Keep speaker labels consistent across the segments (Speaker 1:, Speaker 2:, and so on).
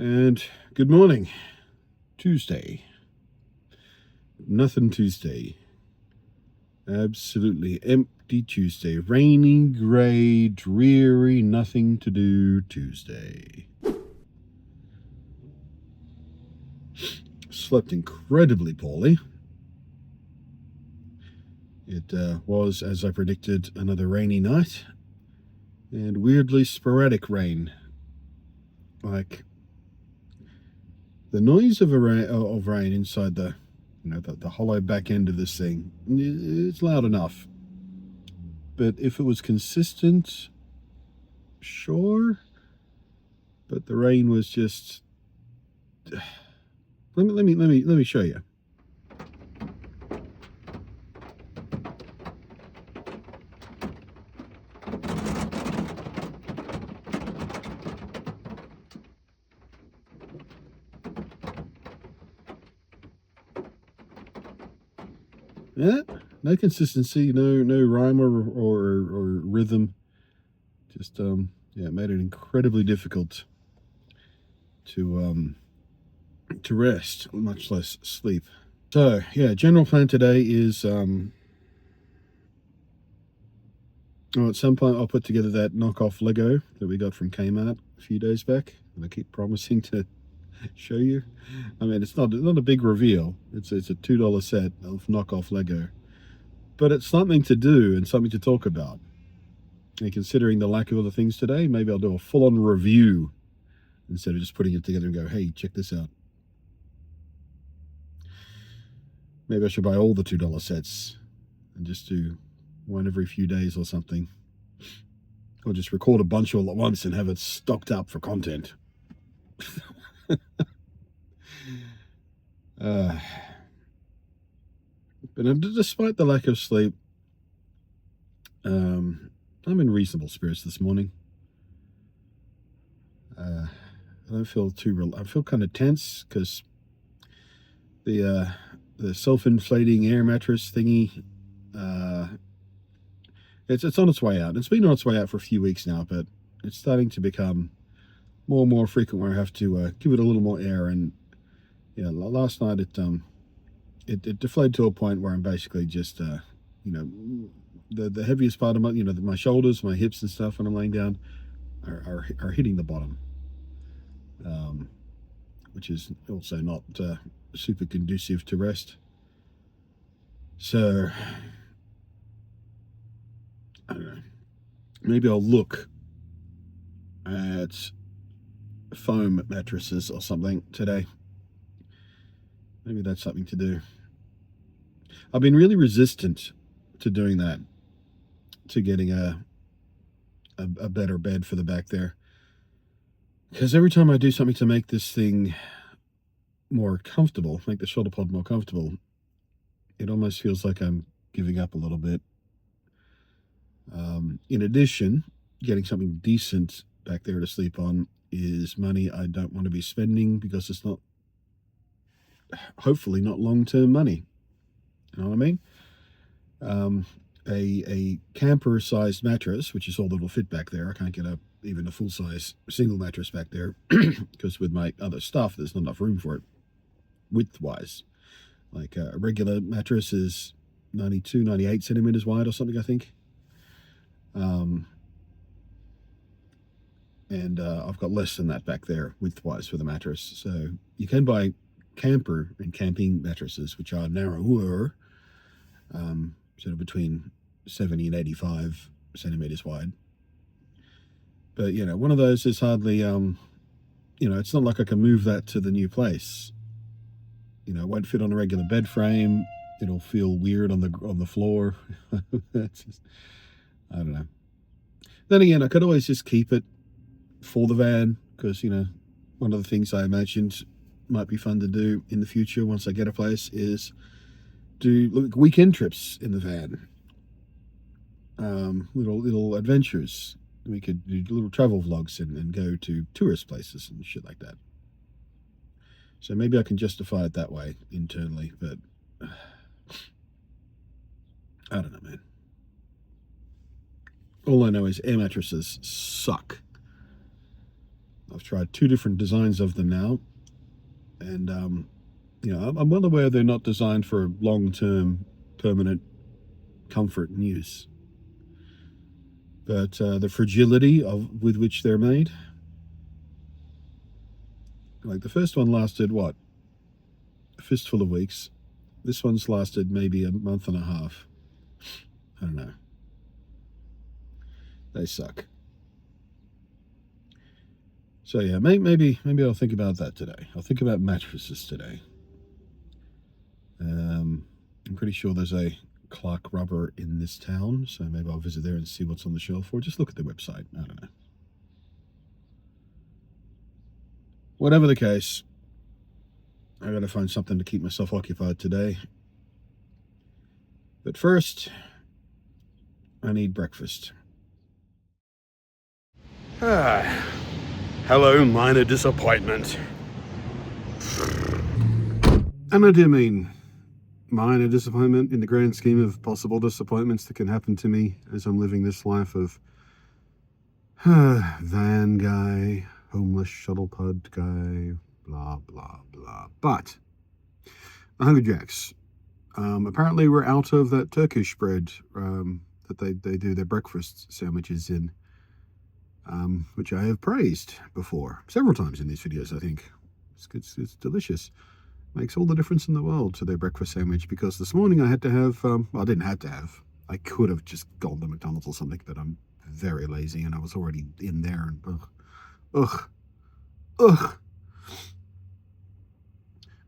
Speaker 1: And good morning. Tuesday. Nothing Tuesday. Absolutely empty Tuesday. Rainy, gray, dreary, nothing to do Tuesday. Slept incredibly poorly. It was, as I predicted, another rainy night. And weirdly sporadic rain. Like the noise of rain inside the hollow back end of this thing, it's loud enough. But if it was consistent, sure. But the rain was just. Let me show you. Yeah, no consistency, no rhyme or rhythm. Just yeah, it made it incredibly difficult to rest, much less sleep. So yeah, general plan today is at some point I'll put together that knockoff Lego that we got from Kmart a few days back, and I keep promising to show you. I mean, it's not a big reveal. It's a $2 set of knockoff Lego, but it's something to do and something to talk about. And considering the lack of other things today, maybe I'll do a full-on review instead of just putting it together and go, hey, check this out. Maybe I should buy all the $2 sets and just do one every few days or something. Or just record a bunch all at once and have it stocked up for content. But despite the lack of sleep, I'm in reasonable spirits this morning. I don't feel I feel kind of tense because the self-inflating air mattress thingy, it's on its way out. It's been on its way out for a few weeks now, but it's starting to become more and more frequent where I have to give it a little more air. And yeah, last night it deflated to a point where I'm basically just the heaviest part of my shoulders, my hips and stuff when I'm laying down are hitting the bottom, which is also not super conducive to rest. So I don't know. Maybe I'll look at foam mattresses or something today. Maybe that's something to do. I've been really resistant to doing that, to getting a better bed for the back there. Because every time I do something to make this thing more comfortable, make the Shuttlepod more comfortable, it almost feels like I'm giving up a little bit. In addition, getting something decent back there to sleep on is money I don't want to be spending because it's not, hopefully not long-term money. You know what I mean? A camper-sized mattress, which is all that will fit back there. I can't get even a full-size single mattress back there because with my other stuff, there's not enough room for it width-wise. Like a regular mattress is 92, 98 centimeters wide or something, I think. And I've got less than that back there width-wise for the mattress. So you can buy camper and camping mattresses, which are narrower, sort of between 70 and 85 centimeters wide. But, one of those is hardly, it's not like I can move that to the new place. It won't fit on a regular bed frame. It'll feel weird on the floor. It's just, I don't know. Then again, I could always just keep it for the van because, one of the things I imagined might be fun to do in the future once I get a place is do weekend trips in the van. Little adventures. We could do little travel vlogs and go to tourist places and shit like that. So maybe I can justify it that way internally, but I don't know, man. All I know is air mattresses suck. I've tried 2 different designs of them now, and I'm well aware they're not designed for long-term, permanent comfort and use. But the fragility with which they're made, like the first one lasted what, a fistful of weeks. This one's lasted maybe a month and a half. I don't know. They suck. So yeah, maybe I'll think about that today. I'll think about mattresses today. I'm pretty sure there's a Clark Rubber in this town, so maybe I'll visit there and see what's on the shelf, or just look at their website. I don't know. Whatever the case, I gotta find something to keep myself occupied today. But first, I need breakfast. Hello, minor disappointment. And I do mean minor disappointment in the grand scheme of possible disappointments that can happen to me as I'm living this life of van guy, homeless shuttlepod guy, blah, blah, blah. But the Hungry Jacks, apparently we're out of that Turkish bread that they do their breakfast sandwiches in, which I have praised before, several times in these videos, I think. It's delicious. Makes all the difference in the world to their breakfast sandwich, because this morning I had to have, I didn't have to have, I could have just gone to McDonald's or something, but I'm very lazy and I was already in there and ugh.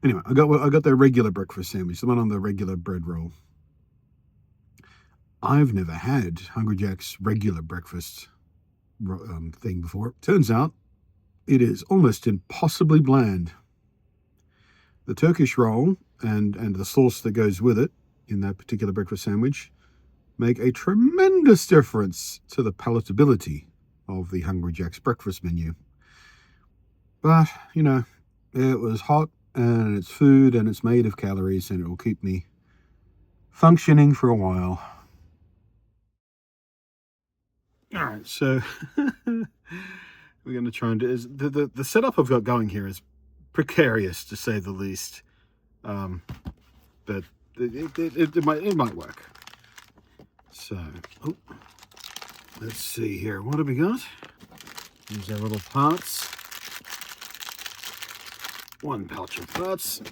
Speaker 1: Anyway, I got their regular breakfast sandwich, the one on the regular bread roll. I've never had Hungry Jack's regular breakfast thing before. Turns out it is almost impossibly bland. The Turkish roll and the sauce that goes with it in that particular breakfast sandwich make a tremendous difference to the palatability of the Hungry Jack's breakfast menu. But, it was hot and it's food and it's made of calories and it will keep me functioning for a while. All right, so we're going to try and do the setup I've got going here is precarious to say the least, but it might work. So, let's see here. What have we got? These are little parts. One pouch of parts.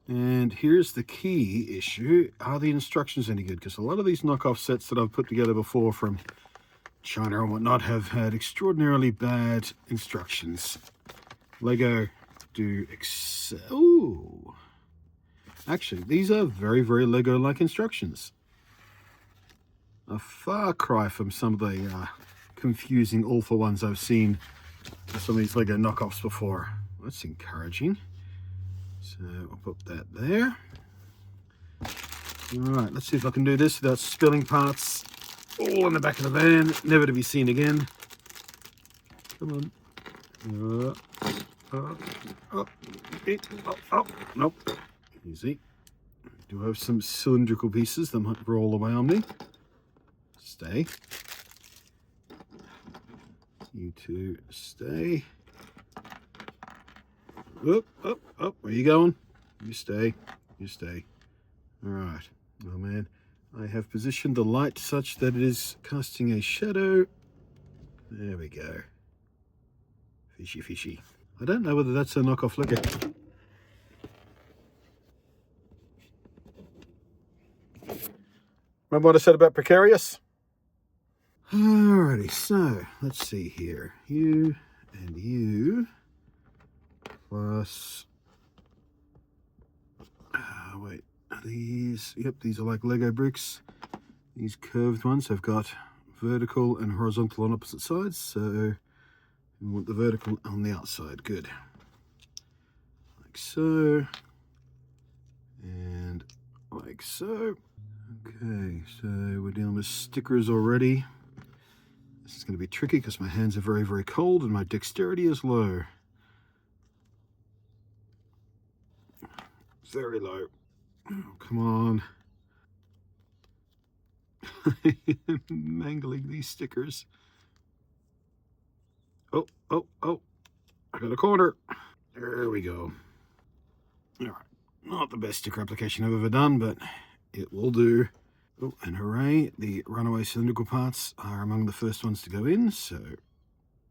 Speaker 1: And here's the key issue. Are the instructions any good? Because a lot of these knockoff sets that I've put together before from China and whatnot have had extraordinarily bad instructions. Lego do excel. Ooh. Actually, these are very, very Lego-like instructions. A far cry from some of the confusing all-for-ones I've seen with some of these Lego knockoffs before. That's encouraging. So I'll put that there. All right, let's see if I can do this without spilling parts all in the back of the van, never to be seen again. Come on. Nope. Easy. I do have some cylindrical pieces that might roll away on me. Stay. You two stay. Up. Where you going? You stay. You stay. All right. Oh man, I have positioned the light such that it is casting a shadow. There we go. Fishy. I don't know whether that's a knockoff Lego. Remember what I said about precarious? Alrighty, so let's see here. You and you plus, wait, are these, yep, these are like Lego bricks. These curved ones have got vertical and horizontal on opposite sides, so we want the vertical on the outside. Good. Like so. And like so. Okay, so we're dealing with stickers already. This is going to be tricky because my hands are very, very cold and my dexterity is low. Very low. Oh, come on. I am mangling these stickers. Oh. got a corner. There we go. All right. Not the best sticker application I've ever done, but it will do. Oh, and hooray, the runaway cylindrical parts are among the first ones to go in, so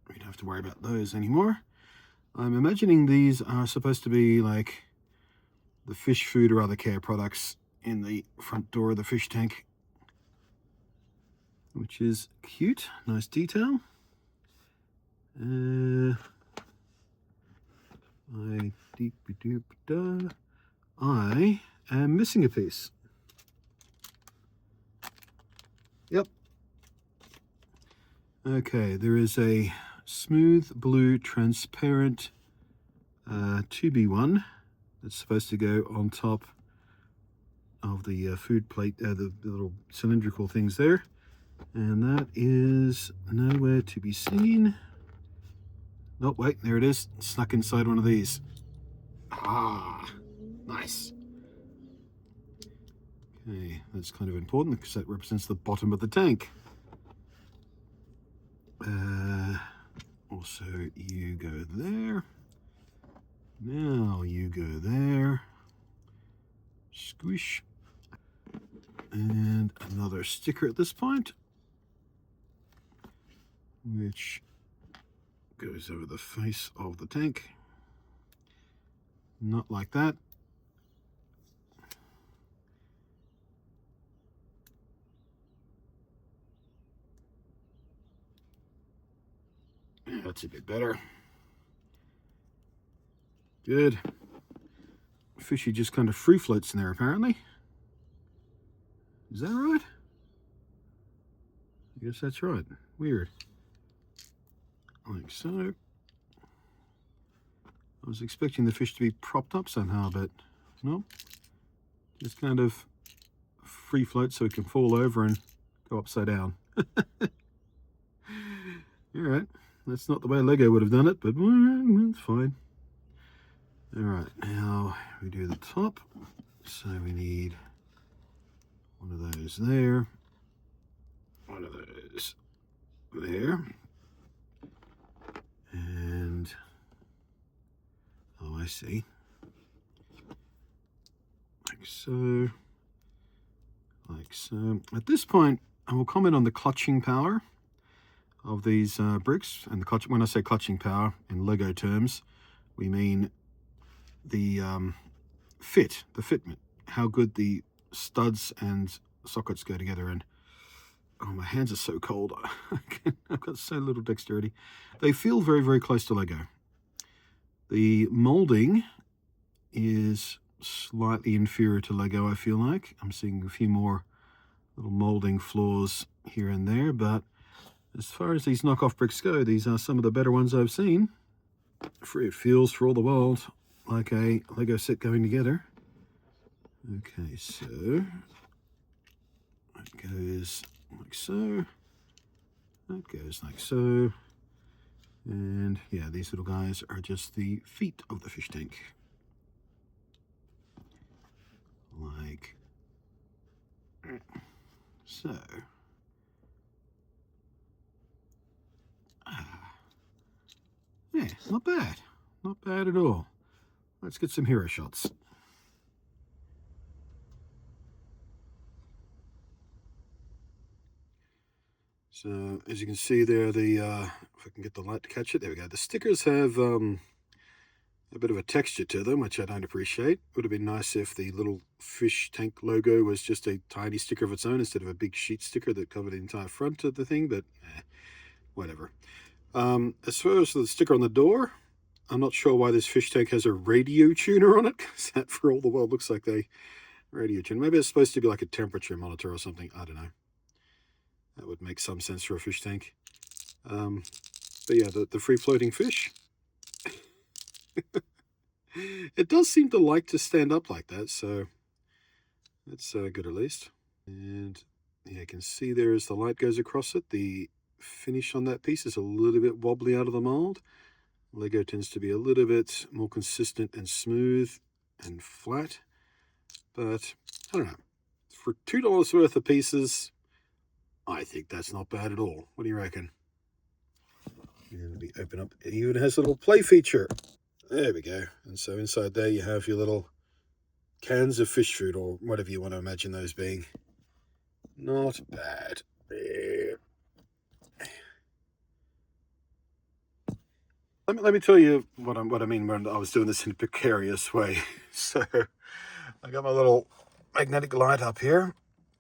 Speaker 1: we don't have to worry about those anymore. I'm imagining these are supposed to be like the fish food or other care products in the front door of the fish tank, which is cute. Nice detail. I am missing a piece. Yep. Okay, there is a smooth blue transparent 2B1 that's supposed to go on top of the food plate, the little cylindrical things there, and that is nowhere to be seen. Oh wait, there it is, snuck inside one of these. Ah, nice. Okay, that's kind of important because that represents the bottom of the tank. Also, you go there. Now you go there. Squish. And another sticker at this point, which goes over the face of the tank. Not like that. That's a bit better. Good. Fishy just kind of free floats in there, apparently. Is that right? I guess that's right. Weird. Like so. I was expecting the fish to be propped up somehow, but no. Just kind of free float so it can fall over and go upside down. Alright. That's not the way Lego would have done it, but it's fine. Alright, now we do the top. So we need one of those there. One of those there. And, oh, I see. Like so. Like so. At this point, I will comment on the clutching power of these bricks. And when I say clutching power in Lego terms, we mean the fitment, how good the studs and sockets go together. And oh, my hands are so cold. I've got so little dexterity. They feel very, very close to Lego. The molding is slightly inferior to Lego, I feel like. I'm seeing a few more little molding flaws here and there, but as far as these knockoff bricks go, these are some of the better ones I've seen. It feels for all the world like a Lego set going together. Okay, so that goes like so. That goes like so. And yeah, these little guys are just the feet of the fish tank. Like so. Yeah, not bad. Not bad at all. Let's get some hero shots. So as you can see there, if I can get the light to catch it, there we go. The stickers have a bit of a texture to them, which I don't appreciate. Would have been nice if the little fish tank logo was just a tiny sticker of its own instead of a big sheet sticker that covered the entire front of the thing, but whatever. As far as the sticker on the door, I'm not sure why this fish tank has a radio tuner on it, because that for all the world looks like a radio tuner. Maybe it's supposed to be like a temperature monitor or something. I don't know. That would make some sense for a fish tank. But yeah, the free-floating fish. It does seem to like to stand up like that, so that's good at least. And yeah, you can see there as the light goes across it, the finish on that piece is a little bit wobbly out of the mold. Lego tends to be a little bit more consistent and smooth and flat, but I don't know. For $2 worth of pieces, I think that's not bad at all. What do you reckon? And let me open up. It even has a little play feature. There we go. And so inside there you have your little cans of fish food, or whatever you want to imagine those being. Not bad. Let me tell you what I mean when I was doing this in a precarious way. So I got my little magnetic light up here,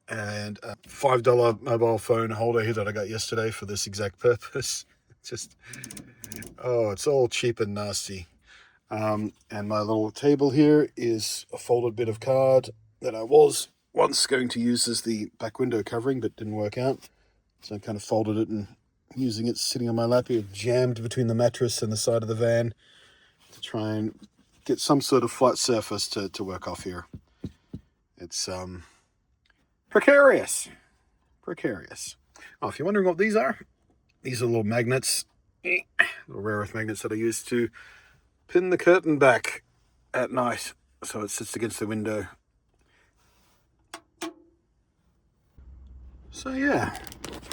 Speaker 1: and a $5 mobile phone holder here that I got yesterday for this exact purpose. Just, oh, it's all cheap and nasty. And my little table here is a folded bit of card that I was once going to use as the back window covering, but didn't work out. So I kind of folded it and using it sitting on my lap here, jammed between the mattress and the side of the van to try and get some sort of flat surface to work off here. It's precarious. Oh, if you're wondering what these are little magnets, little rare earth magnets that I use to pin the curtain back at night so it sits against the window. So yeah,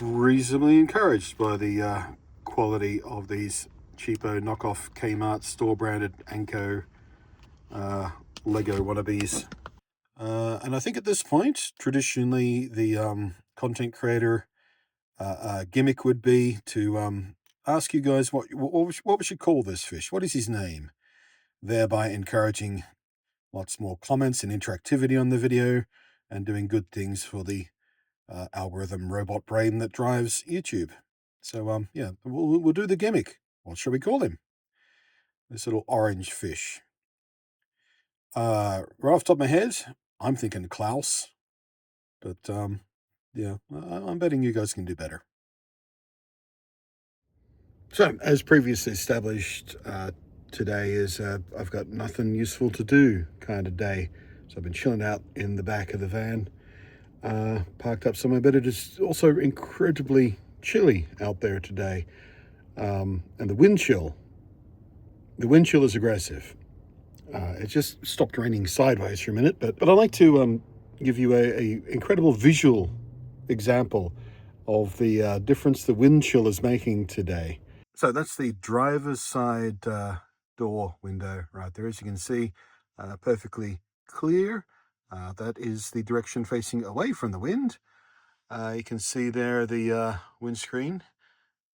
Speaker 1: reasonably encouraged by the quality of these cheapo knockoff Kmart store branded Anko Lego wannabes. And I think at this point, traditionally the content creator gimmick would be to ask you guys what we should call this fish. What is his name? Thereby encouraging lots more comments and interactivity on the video and doing good things for the algorithm robot brain that drives YouTube. So yeah, we'll do the gimmick. What shall we call him? This little orange fish. Right off the top of my head, I'm thinking Klaus, but yeah, I'm betting you guys can do better. So, as previously established, today is I've got nothing useful to do kind of day. So I've been chilling out in the back of the van, parked up somewhere, but it is also incredibly chilly out there today. And the wind chill is aggressive. It just stopped raining sideways for a minute, but I'd like to give you a incredible visual example of the difference the wind chill is making today. So that's the driver's side door window right there. As you can see, perfectly clear. That is the direction facing away from the wind. You can see there the windscreen.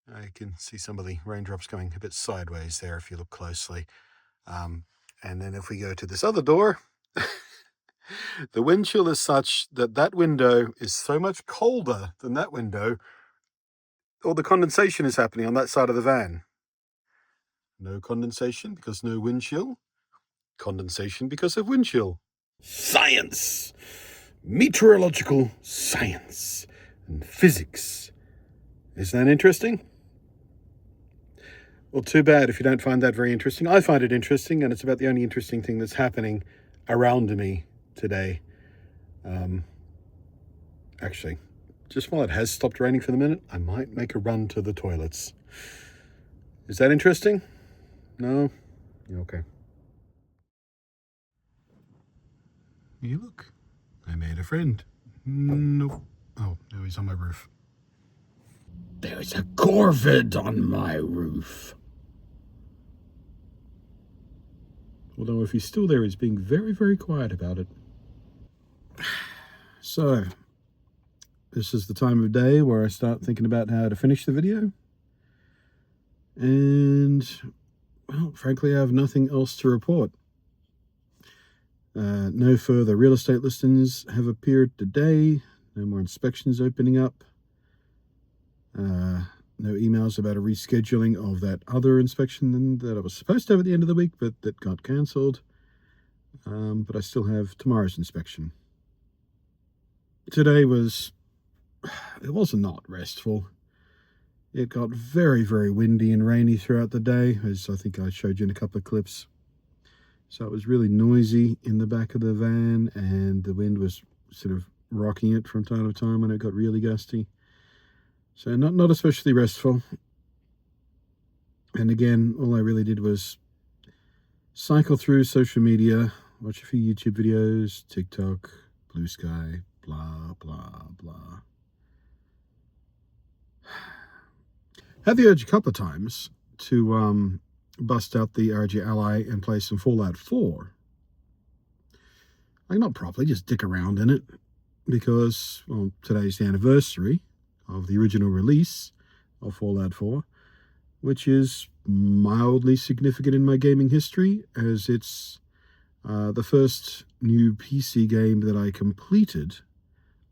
Speaker 1: You can see some of the raindrops going a bit sideways there if you look closely. And then if we go to this other door, the wind chill is such that that window is so much colder than that window, or the condensation is happening on that side of the van. No condensation because no wind chill. Condensation because of wind chill. Science! Meteorological science and physics. Isn't that interesting? Well, too bad if you don't find that very interesting. I find it interesting, and it's about the only interesting thing that's happening around me today. Actually, just while it has stopped raining for the minute, I might make a run to the toilets. Is that interesting? No? Okay. You look. I made a friend. Nope. Oh, no, he's on my roof. There's a corvid on my roof. Although if he's still there, he's being very, very quiet about it. So, this is the time of day where I start thinking about how to finish the video. And, well, frankly, I have nothing else to report. No further real estate listings have appeared today. No more inspections opening up. No emails about a rescheduling of that other inspection that I was supposed to have at the end of the week, but that got cancelled. But I still have tomorrow's inspection. Today it was not restful. It got very, very windy and rainy throughout the day, as I think I showed you in a couple of clips. So it was really noisy in the back of the van, and the wind was sort of rocking it from time to time when it got really gusty. So not especially restful. And again, all I really did was cycle through social media, watch a few YouTube videos, TikTok, Blue Sky, blah, blah, blah. Had the urge a couple of times to bust out the RG Ally and play some Fallout 4. Like, not properly, just dick around in it, because, well, today's the anniversary of the original release of Fallout 4, which is mildly significant in my gaming history, as it's the first new PC game that I completed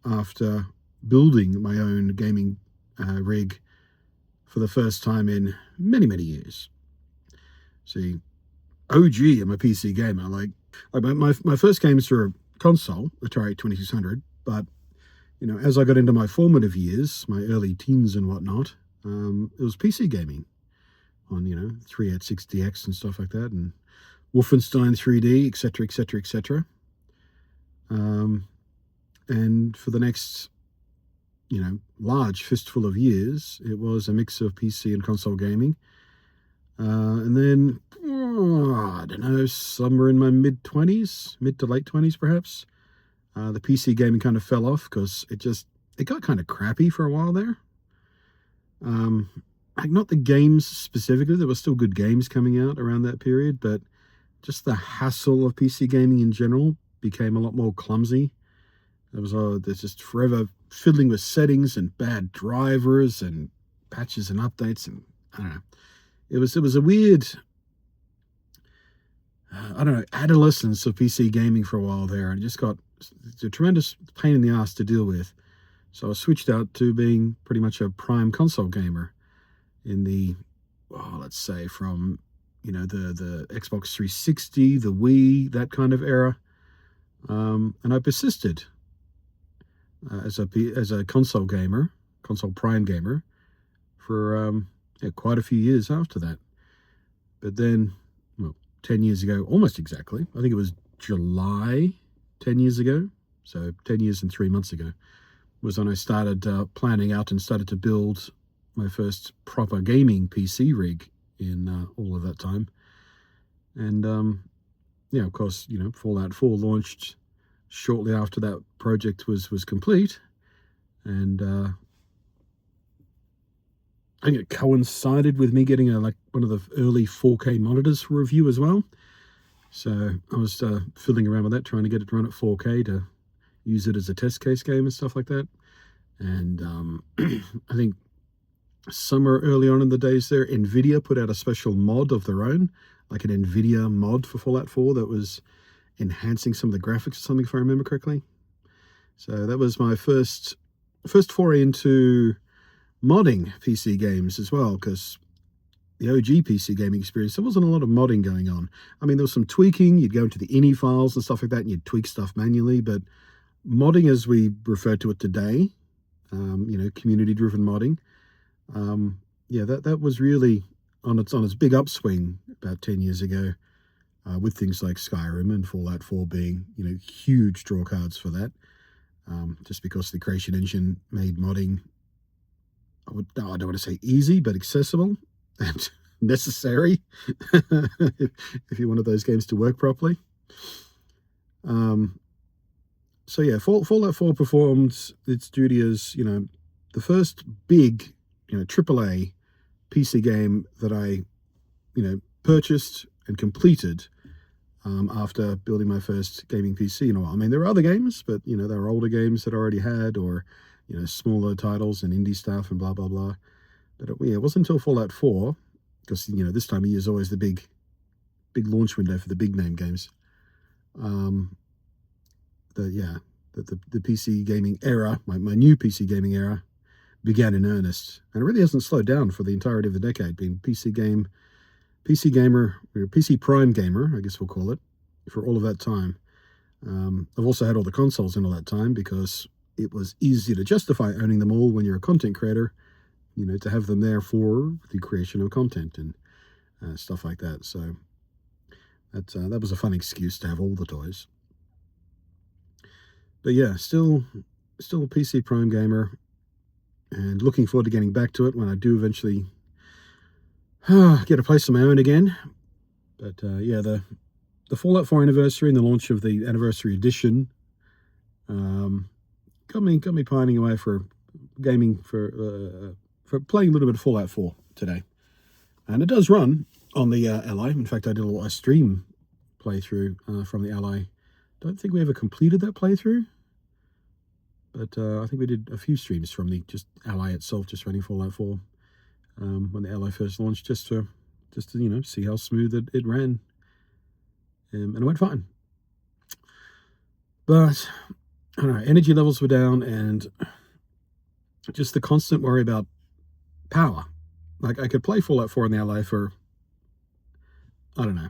Speaker 1: after building my own gaming rig for the first time in many, many years. See, OG, I'm a PC gamer. Like my first games were a console, Atari 2600, but as I got into my formative years, my early teens and whatnot, it was PC gaming on 386DX and stuff like that, and Wolfenstein 3D, etc., etc., etc. And for the next large fistful of years, it was a mix of PC and console gaming. And then, I don't know, somewhere in my mid to late 20s perhaps, the PC gaming kind of fell off because it got kind of crappy for a while there. Like, not the games specifically, there were still good games coming out around that period, but just the hassle of PC gaming in general became a lot more clumsy. There's just forever fiddling with settings and bad drivers and patches and updates, and I don't know. It was a weird, adolescence of PC gaming for a while there, and it just got a tremendous pain in the ass to deal with. So I switched out to being pretty much a prime console gamer in the, let's say from, the Xbox 360, the Wii, that kind of era. And I persisted as a console prime gamer, for quite a few years after that. But then, 10 years ago, almost exactly, I think it was July 10 years ago, so 10 years and 3 months ago, was when I started planning out and started to build my first proper gaming PC rig in all of that time. And, of course, Fallout 4 launched shortly after that project was complete. And I think it coincided with me getting one of the early 4K monitors for review as well. So I was fiddling around with that, trying to get it to run at 4K to use it as a test case game and stuff like that. And I think somewhere early on in the days there, NVIDIA put out a special mod of their own, like an NVIDIA mod for Fallout 4 that was enhancing some of the graphics or something, if I remember correctly. So that was my first foray into modding PC games as well, because the OG PC gaming experience, there wasn't a lot of modding going on. I mean, there was some tweaking. You'd go into the ini files and stuff like that, and you'd tweak stuff manually. But modding, as we refer to it today, community-driven modding, that was really on its big upswing about 10 years ago, with things like Skyrim and Fallout 4 being huge draw cards for that. Just because the creation engine made modding, I don't want to say easy, but accessible and necessary if you wanted those games to work properly. So yeah, Fallout 4 performed its duty as the first big AAA PC game that I purchased and completed after building my first gaming PC in a while. I mean, there were other games, but there were older games that I already had, or smaller titles and indie stuff and blah blah blah. But it wasn't until Fallout 4, because this time of year is always the big launch window for the big name games. The PC gaming era, my new PC gaming era, began in earnest, and it really hasn't slowed down for the entirety of the decade. Being PC gamer, or PC prime gamer, I guess we'll call it, for all of that time. I've also had all the consoles in all that time, because it was easy to justify owning them all when you're a content creator, to have them there for the creation of content and stuff like that. So that was a fun excuse to have all the toys. But yeah, still a PC prime gamer, and looking forward to getting back to it when I do eventually get a place of my own again. But the Fallout 4 anniversary and the launch of the Anniversary Edition got me pining away for gaming, for playing a little bit of Fallout 4. today. And it does run on the Ally. In fact, I did a stream playthrough from the Ally. Don't think we ever completed that playthrough, but I think we did a few streams from the just Ally itself, just running Fallout 4 when the Ally first launched, just to see how smooth it ran, and it went fine. But I don't know, energy levels were down, and just the constant worry about power. Like, I could play Fallout 4 in the Ally for, I don't know,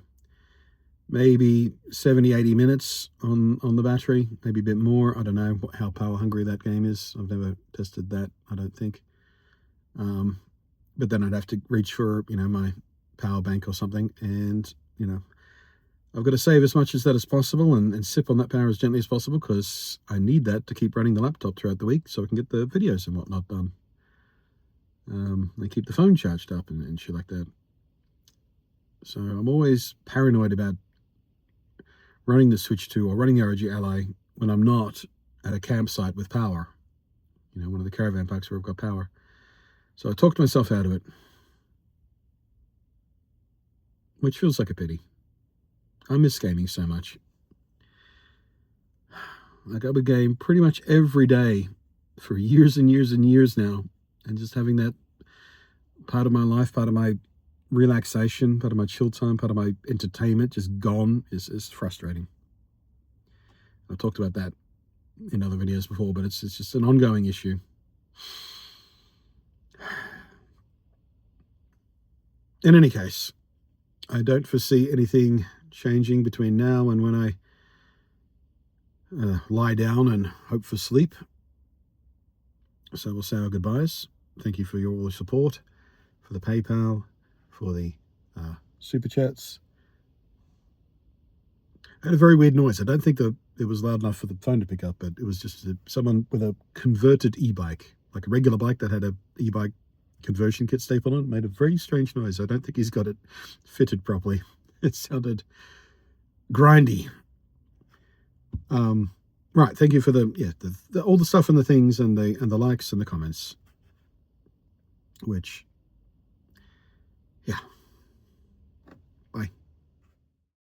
Speaker 1: maybe 70, 80 minutes on the battery, maybe a bit more. I don't know how power hungry that game is. I've never tested that, I don't think. But then I'd have to reach for, my power bank or something. And, I've got to save as much as that as possible and sip on that power as gently as possible, because I need that to keep running the laptop throughout the week so I can get the videos and whatnot done. They keep the phone charged up and shit like that. So I'm always paranoid about running the Switch 2 or running the ROG Ally when I'm not at a campsite with power. One of the caravan parks where I've got power. So I talked myself out of it, which feels like a pity. I miss gaming so much. Like, I would game pretty much every day for years and years and years now, and just having that part of my life, part of my relaxation, part of my chill time, part of my entertainment just gone is frustrating. I've talked about that in other videos before, but it's just an ongoing issue. In any case, I don't foresee anything changing between now and when I lie down and hope for sleep. So we'll say our goodbyes. Thank you for your support, for the PayPal, for the super chats. I had a very weird noise. I don't think that it was loud enough for the phone to pick up, but it was just someone with a converted e-bike, like a regular bike that had a e-bike conversion kit stapled on it, made a very strange noise. I don't think he's got it fitted properly. It sounded grindy. Right, thank you for the all the stuff and the things and the likes and the comments. Which, yeah,